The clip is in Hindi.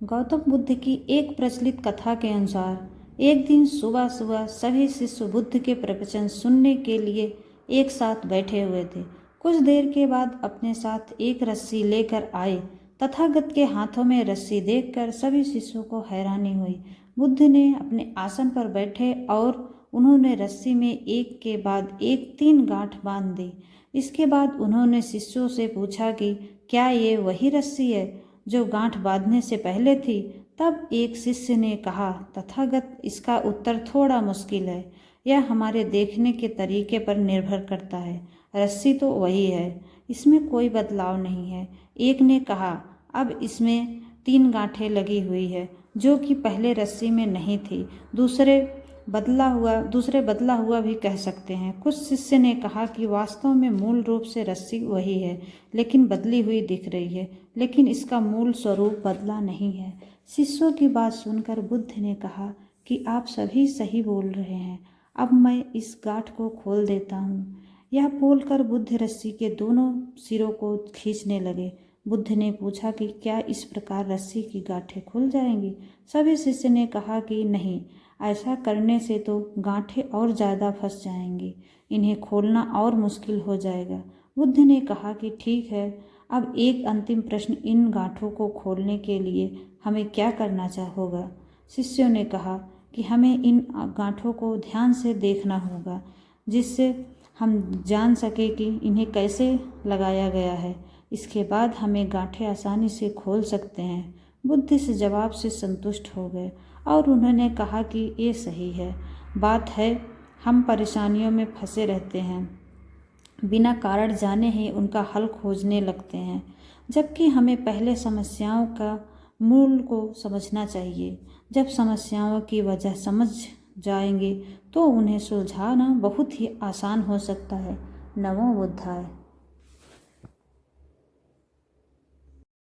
गौतम बुद्ध की एक प्रचलित कथा के अनुसार एक दिन सुबह सुबह सभी शिष्य बुद्ध के प्रवचन सुनने के लिए एक साथ बैठे हुए थे। कुछ देर के बाद अपने साथ एक रस्सी लेकर आए। तथागत के हाथों में रस्सी देखकर सभी शिष्यों को हैरानी हुई। बुद्ध ने अपने आसन पर बैठे और उन्होंने रस्सी में एक के बाद एक 3 गांठ बांध दी। इसके बाद उन्होंने शिष्यों से पूछा कि क्या ये वही रस्सी है जो गांठ बांधने से पहले थी। तब एक शिष्य ने कहा, तथागत, इसका उत्तर थोड़ा मुश्किल है। यह हमारे देखने के तरीके पर निर्भर करता है। रस्सी तो वही है, इसमें कोई बदलाव नहीं है। एक ने कहा, अब इसमें 3 गांठें लगी हुई है जो कि पहले रस्सी में नहीं थी। दूसरे बदला हुआ भी कह सकते हैं। कुछ शिष्य ने कहा कि वास्तव में मूल रूप से रस्सी वही है, लेकिन बदली हुई दिख रही है, लेकिन इसका मूल स्वरूप बदला नहीं है। शिष्यों की बात सुनकर बुद्ध ने कहा कि आप सभी सही बोल रहे हैं। अब मैं इस गांठ को खोल देता हूँ। यह बोलकर बुद्ध रस्सी के दोनों सिरों को खींचने लगे। बुद्ध ने पूछा कि क्या इस प्रकार रस्सी की गांठें खुल जाएंगी। सभी शिष्य ने कहा कि नहीं, ऐसा करने से तो गांठें और ज़्यादा फंस जाएंगी, इन्हें खोलना और मुश्किल हो जाएगा। बुद्ध ने कहा कि ठीक है, अब एक अंतिम प्रश्न, इन गांठों को खोलने के लिए हमें क्या करना होगा। शिष्यों ने कहा कि हमें इन गांठों को ध्यान से देखना होगा, जिससे हम जान सके कि इन्हें कैसे लगाया गया है। इसके बाद हमें गांठें आसानी से खोल सकते हैं। बुद्ध इस जवाब से संतुष्ट हो गए और उन्होंने कहा कि ये सही है। बात है, हम परेशानियों में फंसे रहते हैं, बिना कारण जाने ही उनका हल खोजने लगते हैं, जबकि हमें पहले समस्याओं का मूल को समझना चाहिए। जब समस्याओं की वजह समझ जाएंगे तो उन्हें सुलझाना बहुत ही आसान हो सकता है। नमो बुद्धाय।